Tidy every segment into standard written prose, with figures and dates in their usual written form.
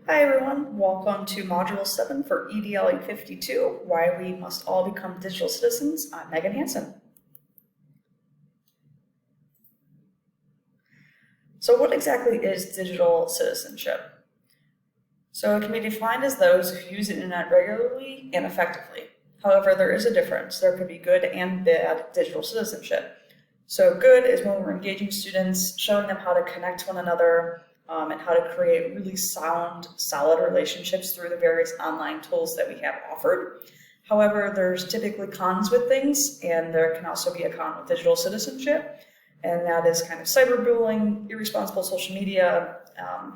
Hi everyone, welcome to Module 7 for EDL 52, Why We Must All Become Digital Citizens. I'm Megan Hansen. So what exactly is digital citizenship? So it can be defined as those who use the internet regularly and effectively. However, there is a difference. There could be good and bad digital citizenship. So good is when we're engaging students, showing them how to connect to one another, and how to create really solid relationships through the various online tools that we have offered. However, there's typically cons with things, and there can also be a con with digital citizenship, and that is kind of cyberbullying, irresponsible social media,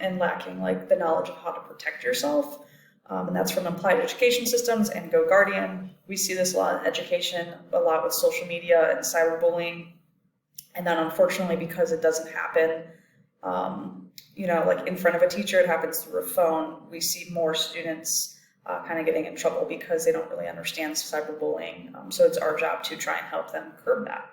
and lacking like the knowledge of how to protect yourself. And that's from applied education systems and Go Guardian. We see this a lot in education, a lot with social media and cyberbullying. And then unfortunately, because it doesn't happen, like in front of a teacher, it happens through a phone. We see more students kind of getting in trouble because they don't really understand cyberbullying. So it's our job to try and help them curb that.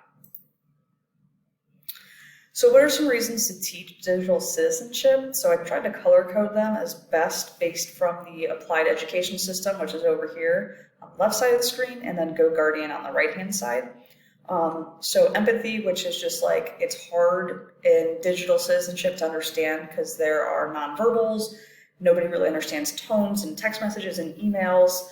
So what are some reasons to teach digital citizenship? So I tried to color code them as best based from the applied education system, which is over here on the left side of the screen, and then Go Guardian on the right-hand side. So empathy, which is just like, it's hard in digital citizenship to understand because there are nonverbals. Nobody really understands tones and text messages and emails,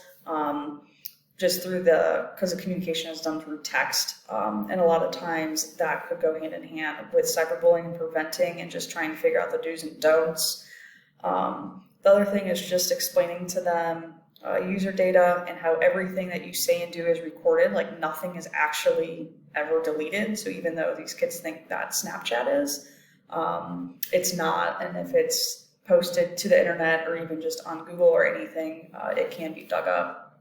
just because the communication is done through text. And a lot of times that could go hand in hand with cyberbullying and preventing and just trying to figure out the do's and don'ts. The other thing is just explaining to them user data and how everything that you say and do is recorded, like nothing is actually ever deleted. So even though these kids think that Snapchat is, it's not. And if it's posted to the internet or even just on Google or anything, it can be dug up.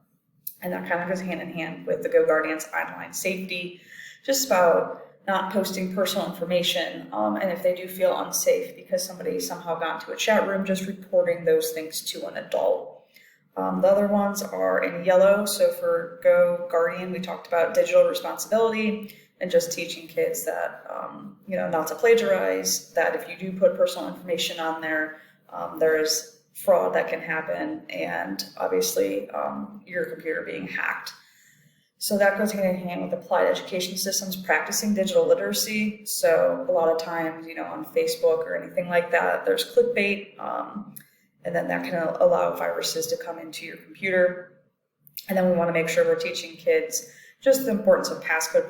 And that kind of goes hand in hand with the Go Guardian's online safety, just about not posting personal information. And if they do feel unsafe because somebody somehow got into a chat room, just reporting those things to an adult. The other ones are in yellow. So for Go Guardian, we talked about digital responsibility and just teaching kids that, not to plagiarize, that if you do put personal information on there, there's fraud that can happen, and obviously your computer being hacked. So that goes hand in hand with applied education systems, practicing digital literacy. So a lot of times, on Facebook or anything like that, there's clickbait, and then that can allow viruses to come into your computer. And then we want to make sure we're teaching kids just the importance of passcode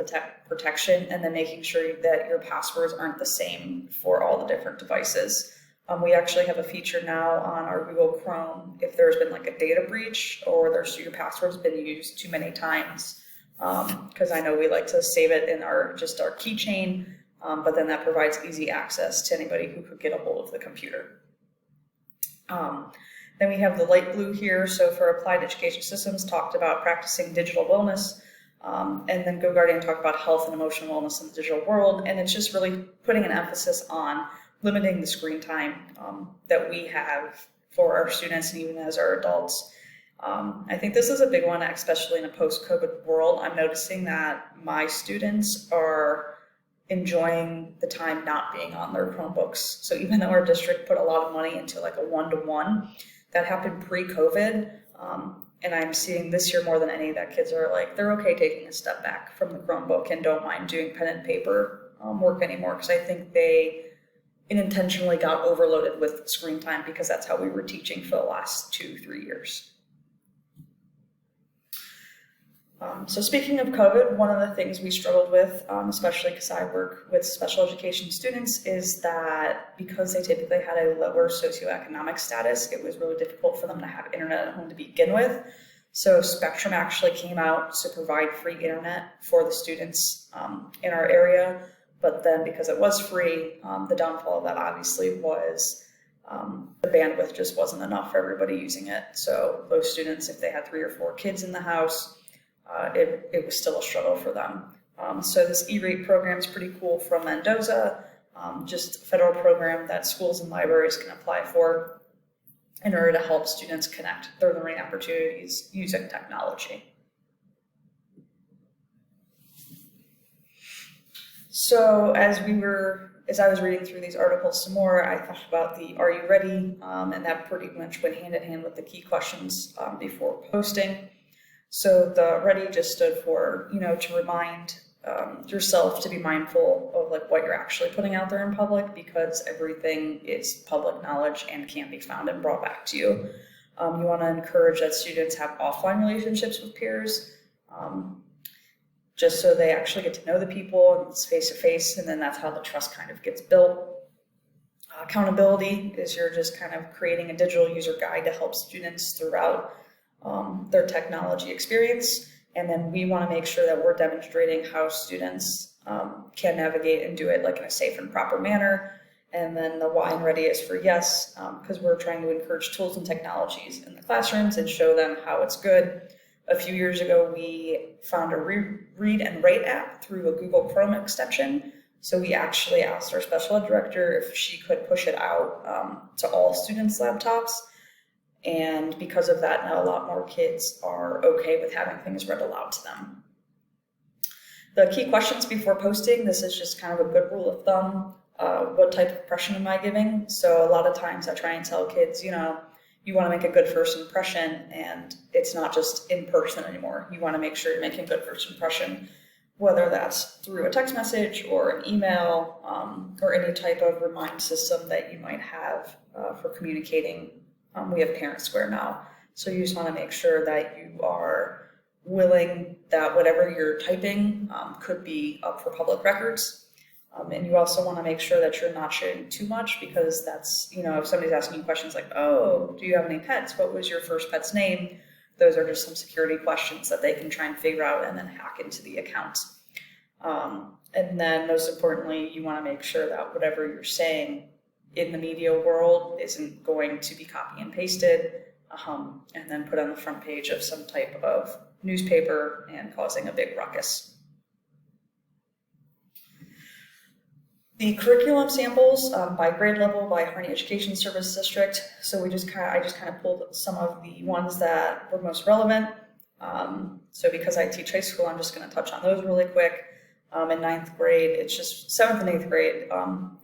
protection, and then making sure that your passwords aren't the same for all the different devices. We actually have a feature now on our Google Chrome if there's been like a data breach or your password's been used too many times, because I know we like to save it in our keychain, but then that provides easy access to anybody who could get a hold of the computer. Then we have the light blue here. So for applied education systems, talked about practicing digital wellness. And then Go Guardian talked about health and emotional wellness in the digital world. And it's just really putting an emphasis on limiting the screen time that we have for our students and even as our adults. I think this is a big one, especially in a post-COVID world. I'm noticing that my students are enjoying the time not being on their Chromebooks. So even though our district put a lot of money into like a one-to-one, that happened pre-COVID. And I'm seeing this year more than any that kids are like, they're okay taking a step back from the Chromebook and don't mind doing pen and paper work anymore, because I think they unintentionally got overloaded with screen time because that's how we were teaching for the last 2-3 years. So speaking of COVID, one of the things we struggled with, especially because I work with special education students, is that because they typically had a lower socioeconomic status, it was really difficult for them to have internet at home to begin with. So Spectrum actually came out to provide free internet for the students in our area. But then because it was free, the downfall of that obviously was the bandwidth just wasn't enough for everybody using it. So those students, if they had 3 or 4 kids in the house, it was still a struggle for them. So this E-rate program is pretty cool from Mendoza, just a federal program that schools and libraries can apply for in order to help students connect their learning opportunities using technology. So as we were as I was reading through these articles some more, I thought about the "Are you ready?" And that pretty much went hand in hand with the key questions before posting. So the "ready" just stood for, to remind yourself to be mindful of like what you're actually putting out there in public, because everything is public knowledge and can be found and brought back to you. You want to encourage that students have offline relationships with peers, just so they actually get to know the people and it's face to face, and then that's how the trust kind of gets built. Accountability is you're just kind of creating a digital user guide to help students throughout their technology experience. And then we want to make sure that we're demonstrating how students can navigate and do it like in a safe and proper manner. And then the why and ready is for yes, because we're trying to encourage tools and technologies in the classrooms and show them how it's good. A few years ago, we found a read and write app through a Google Chrome extension. So we actually asked our special ed director if she could push it out to all students' laptops. And because of that, now a lot more kids are okay with having things read aloud to them. The key questions before posting, this is just kind of a good rule of thumb. What type of impression am I giving? So a lot of times I try and tell kids, you want to make a good first impression, and it's not just in person anymore. You want to make sure you're making a good first impression, whether that's through a text message or an email or any type of remind system that you might have for communicating. We have Parent Square now, so you just want to make sure that you are willing that whatever you're typing could be up for public records. And you also want to make sure that you're not sharing too much, because that's, if somebody's asking you questions like, oh, do you have any pets? What was your first pet's name? Those are just some security questions that they can try and figure out and then hack into the account. And then most importantly, you want to make sure that whatever you're saying in the media world isn't going to be copy and pasted and then put on the front page of some type of newspaper and causing a big ruckus. The curriculum samples by grade level by Harney Education Service District. So I just kind of pulled some of the ones that were most relevant. So because I teach high school, I'm just going to touch on those really quick. In ninth grade, it's just 7th and 8th grade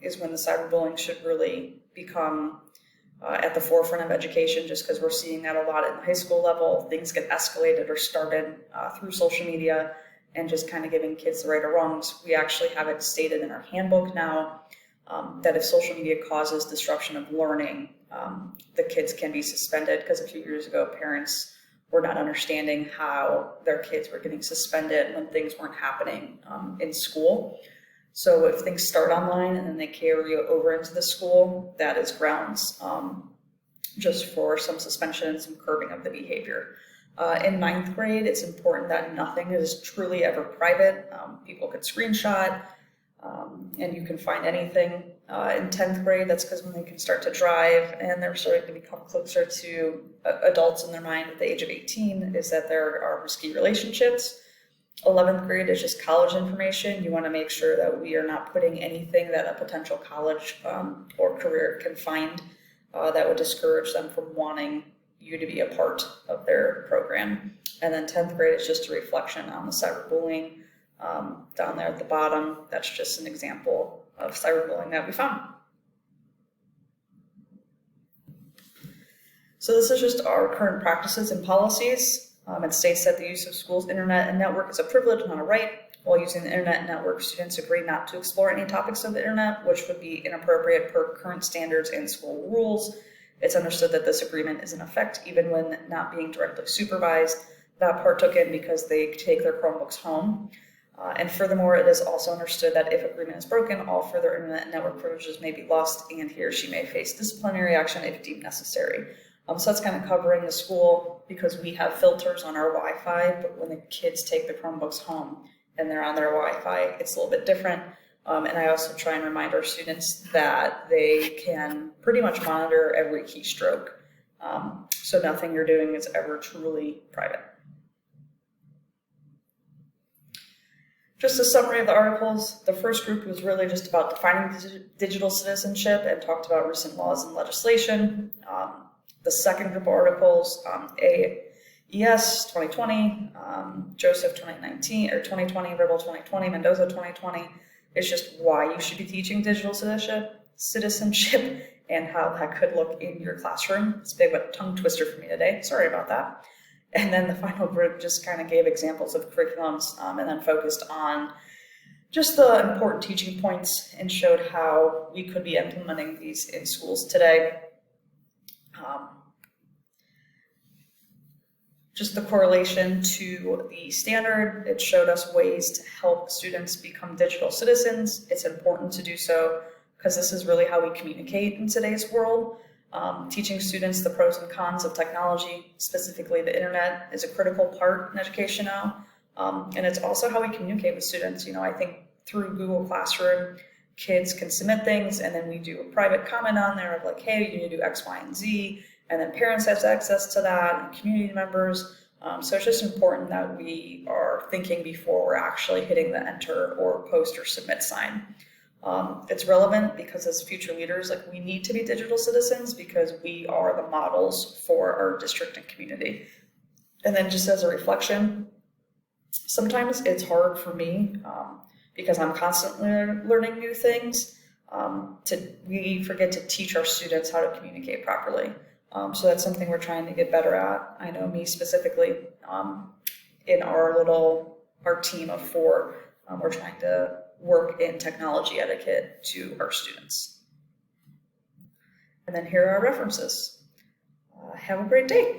is when the cyberbullying should really become at the forefront of education, just because we're seeing that a lot at the high school level. Things get escalated or started through social media, and just kind of giving kids the right or wrongs. We actually have it stated in our handbook now that if social media causes disruption of learning, the kids can be suspended, because a few years ago, parents were not understanding how their kids were getting suspended when things weren't happening in school. So if things start online and then they carry over into the school, that is grounds just for some suspension and some curbing of the behavior. In 9th grade, it's important that nothing is truly ever private. People could screenshot and you can find anything. In 10th grade, that's because when they can start to drive and they're starting to become closer to adults in their mind at the age of 18, is that there are risky relationships. 11th grade is just college information. You want to make sure that we are not putting anything that a potential college or career can find that would discourage them from wanting you to be a part of their program. And then 10th grade is just a reflection on the cyberbullying down there at the bottom. That's just an example of cyberbullying that we found. So this is just our current practices and policies. It states that the use of school's internet and network is a privilege, not a right. While using the internet and network, students agree not to explore any topics of the internet, which would be inappropriate per current standards and school rules. It's understood that this agreement is in effect even when not being directly supervised. That part took in because they take their Chromebooks home. And furthermore, it is also understood that if agreement is broken, all further internet and network privileges may be lost, and he or she may face disciplinary action if deemed necessary. So that's kind of covering the school, because we have filters on our Wi-Fi, but when the kids take the Chromebooks home and they're on their Wi-Fi, it's a little bit different. And I also try and remind our students that they can pretty much monitor every keystroke. So nothing you're doing is ever truly private. Just a summary of the articles. The first group was really just about defining digital citizenship and talked about recent laws and legislation. The second group of articles, AES 2020, Joseph 2019, or 2020, Rebel 2020, Mendoza 2020. It's just why you should be teaching digital citizenship and how that could look in your classroom. It's a bit of a tongue twister for me today. Sorry about that. And then the final group just kind of gave examples of curriculums and then focused on just the important teaching points and showed how we could be implementing these in schools today. Just the correlation to the standard, it showed us ways to help students become digital citizens. It's important to do so because this is really how we communicate in today's world. Teaching students the pros and cons of technology, specifically the internet, is a critical part in education now. And it's also how we communicate with students. I think through Google Classroom, kids can submit things and then we do a private comment on there of like, hey, you need to do X, Y, and Z. And then parents have access to that and community members. So it's just important that we are thinking before we're actually hitting the enter or post or submit sign. It's relevant because as future leaders, we need to be digital citizens because we are the models for our district and community. And then just as a reflection, sometimes it's hard for me because I'm constantly learning new things. We forget to teach our students how to communicate properly. So that's something we're trying to get better at. I know me specifically in our team of 4, we're trying to work in technology etiquette to our students. And then here are our references. Have a great day.